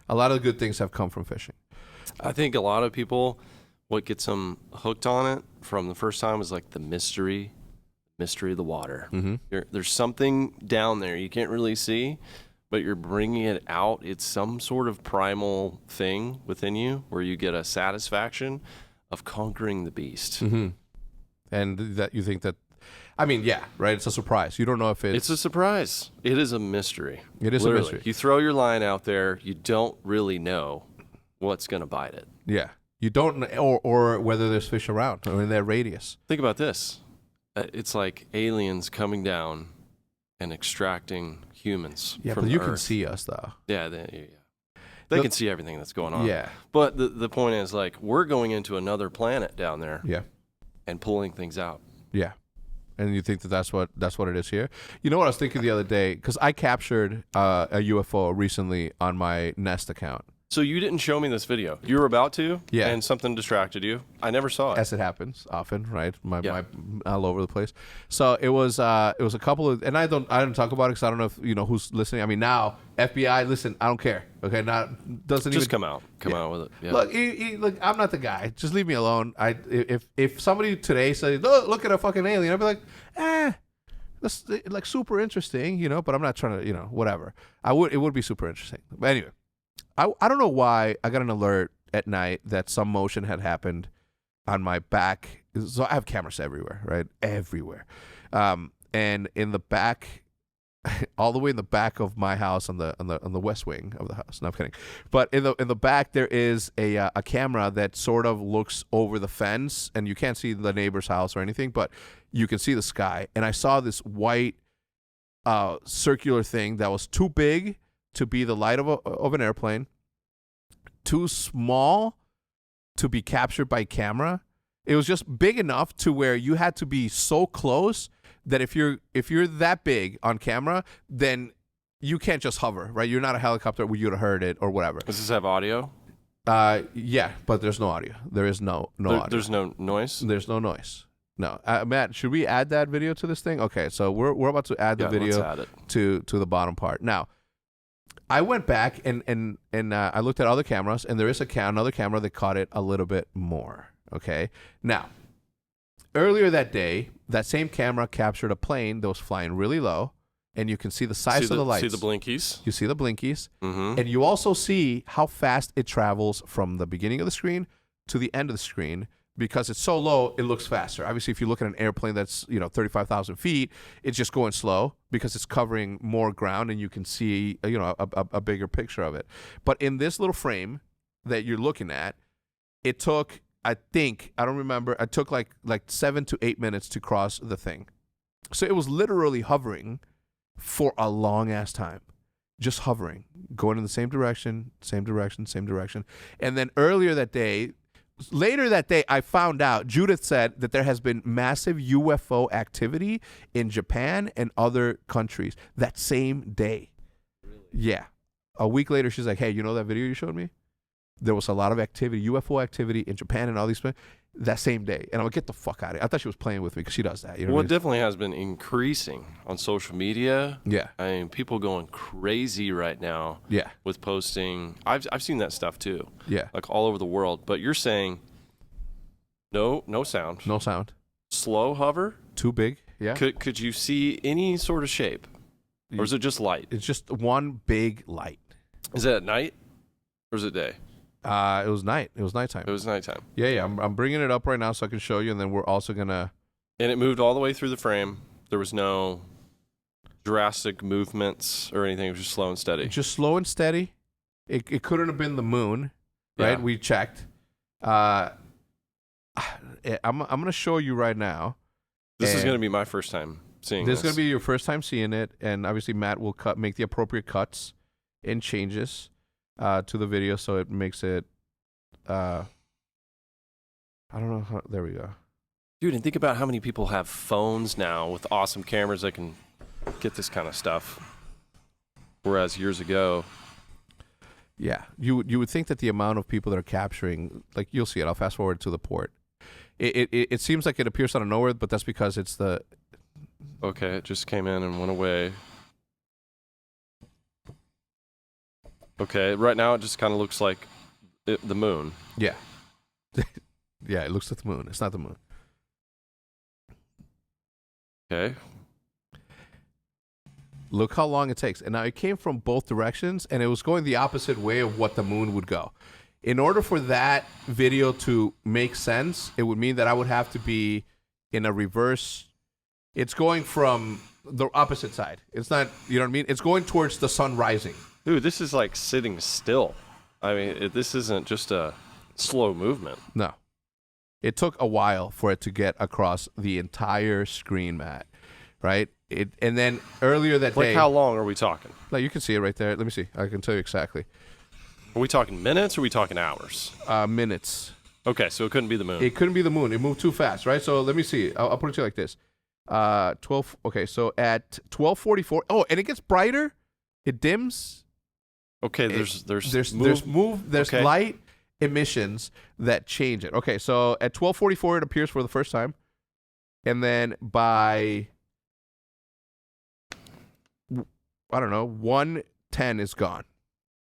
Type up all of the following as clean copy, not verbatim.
A lot of good things have come from fishing. I think a lot of people, what gets them hooked on it from the first time is like the mystery of the water. There's something down there you can't really see, but you're bringing it out. It's some sort of primal thing within you where you get a satisfaction of conquering the beast. And that you think that, I mean, yeah, right? It's a surprise. You don't know if It's a surprise. It is a mystery. It is Literally. a mystery. You throw your line out there, you don't really know what's going to bite it. Yeah. You don't, or whether there's fish around or in that radius. Think about this. It's like aliens coming down and extracting humans Yeah, from but you Earth. can see us, though. Yeah, they can see everything that's going on. Yeah. But the point is, like, we're going into another planet down there. Yeah. And pulling things out. Yeah. And you think that that's what it is here? You know what I was thinking the other day? Because I captured a UFO recently on my Nest account. So you didn't show me this video. You were about to, yeah, and something distracted you. I never saw it. As it happens often, right? My all over the place. So it was a couple of, and I don't talk about it because I don't know if you know who's listening. I mean, now FBI, listen, I don't care. Okay, doesn't just even come out with it. Yeah. Look, look, I'm not the guy. Just leave me alone. If somebody today says, look at a fucking alien, I'd be like, that's like super interesting, you know. But I'm not trying to, you know, whatever. It would be super interesting. But anyway. I don't know why I got an alert at night that some motion had happened on my back. So I have cameras everywhere, right? Everywhere. And in the back, all the way in the back of my house on the west wing of the house. No, I'm kidding. But in the back there is a camera that sort of looks over the fence, and you can't see the neighbor's house or anything, but you can see the sky. And I saw this white circular thing that was too big to be the light of an airplane, too small to be captured by camera. It was just big enough to where you had to be so close that if you're that big on camera, then you can't just hover, right? You're not a helicopter where you'd have heard it or whatever. Does this have audio? Yeah, but there's no audio. There is no audio. There's no noise? There's no noise. No. Matt, should we add that video to this thing? Okay, so we're about to add the video let's add it. to the bottom part. Now, I went back and I looked at other cameras, and there is another camera that caught it a little bit more. Okay. Now, earlier that day, that same camera captured a plane that was flying really low, and you can see the size of the lights. See the blinkies? You see the blinkies, and you also see how fast it travels from the beginning of the screen to the end of the screen. Because it's so low, it looks faster. Obviously, if you look at an airplane that's 35,000 feet, it's just going slow because it's covering more ground, and you can see a bigger picture of it. But in this little frame that you're looking at, it took, I don't remember, it took like 7 to 8 minutes to cross the thing. So it was literally hovering for a long ass time, just hovering, going in the same direction. And then later that day, I found out, Judith said that there has been massive UFO activity in Japan and other countries that same day. Really? Yeah. A week later, she's like, hey, you know that video you showed me? There was a lot of activity, UFO activity in Japan and all these places that same day. And I'm like, get the fuck out of here. I thought she was playing with me because she does that. You know well, what I mean? It definitely has been increasing on social media. Yeah. I mean, people going crazy right now. Yeah. With posting. I've seen that stuff too. Yeah. Like all over the world. But you're saying no sound. No sound. Slow hover. Too big. Yeah. Could you see any sort of shape? Or is it just light? It's just one big light. Is it at night? Or is it day? It was night. It was nighttime. It was nighttime. Yeah. I'm bringing it up right now so I can show you, and then we're also gonna. And it moved all the way through the frame. There was no drastic movements or anything. It was just slow and steady. Just slow and steady. It couldn't have been the moon, right? Yeah. We checked. I'm gonna show you right now. This is gonna be my first time seeing this. This is gonna be your first time seeing it, and obviously Matt will make the appropriate cuts and changes to the video, so it makes it. I don't know how. There we go. Dude, and think about how many people have phones now with awesome cameras that can get this kind of stuff. Whereas years ago. Yeah, you would think that the amount of people that are capturing, like you'll see it. I'll fast forward to the port. It seems like it appears out of nowhere, but that's because it's the. Okay, it just came in and went away. Okay, right now it just kind of looks like the moon. Yeah. Yeah, it looks like the moon. It's not the moon. Okay. Look how long it takes. And now it came from both directions, and it was going the opposite way of what the moon would go. In order for that video to make sense, it would mean that I would have to be in a reverse. It's going from the opposite side. It's not, you know what I mean? It's going towards the sun rising. Dude, this is like sitting still. I mean, this isn't just a slow movement. No. It took a while for it to get across the entire screen, Matt. Right? And then earlier that day. Like, how long are we talking? Like, you can see it right there. Let me see. I can tell you exactly. Are we talking minutes or are we talking hours? Minutes. Okay, so it couldn't be the moon. It couldn't be the moon. It moved too fast, right? So let me see. I'll put it to you like this. 12. Okay, so at 12:44. Oh, and it gets brighter. It dims. Okay, there's okay. Light emissions that change it. Okay, so at 12:44 it appears for the first time, and then by I don't know 1:10 is gone.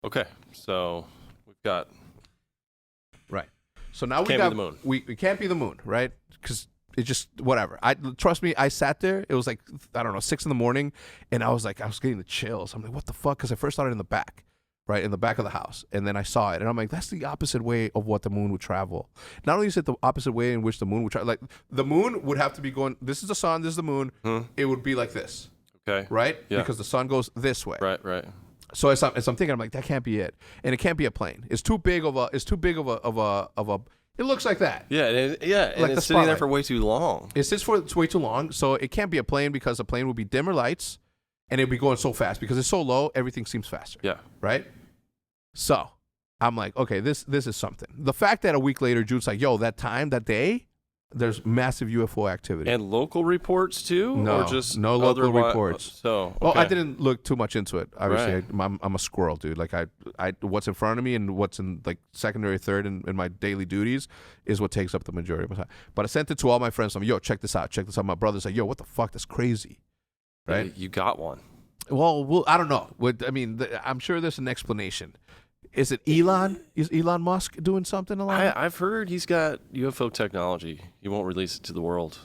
Okay, so we've got right. So now can't be the moon. We can't be the moon, right? Because it just whatever. Trust me. I sat there. It was like I don't know 6 a.m, and I was getting the chills. I'm like, what the fuck? Because I first saw it in the back. Right, in the back of the house. And then I saw it, and I'm like, that's the opposite way of what the moon would travel. Not only is it the opposite way in which the moon would travel, like, the moon would have to be going, this is the sun, this is the moon. It would be like this. Okay. Right? Yeah. Because the sun goes this way. Right. So as I'm thinking, I'm like, that can't be it. And it can't be a plane. It's too big of a, it looks like that. Yeah, and Like it's sitting there for way too long. It's way too long, so it can't be a plane because a plane would be dimmer lights, and it'd be going so fast. Because it's so low, everything seems faster. Yeah. Right? So I'm like, okay, this is something. The fact that a week later, Jude's like, yo, that day, there's massive UFO activity. And local reports too? No, or just no local reports. So, okay. Well, I didn't look too much into it. Obviously, Right. I'm a squirrel, dude. Like I what's in front of me and what's in like secondary, third in my daily duties is what takes up the majority of my time. But I sent it to all my friends. I'm like, yo, check this out. My brother's like, yo, what the fuck? That's crazy. Right? You got one. Well, I don't know. I'm sure there's an explanation. Is it Elon? Is Elon Musk doing something along? I've heard he's got UFO technology. He won't release it to the world.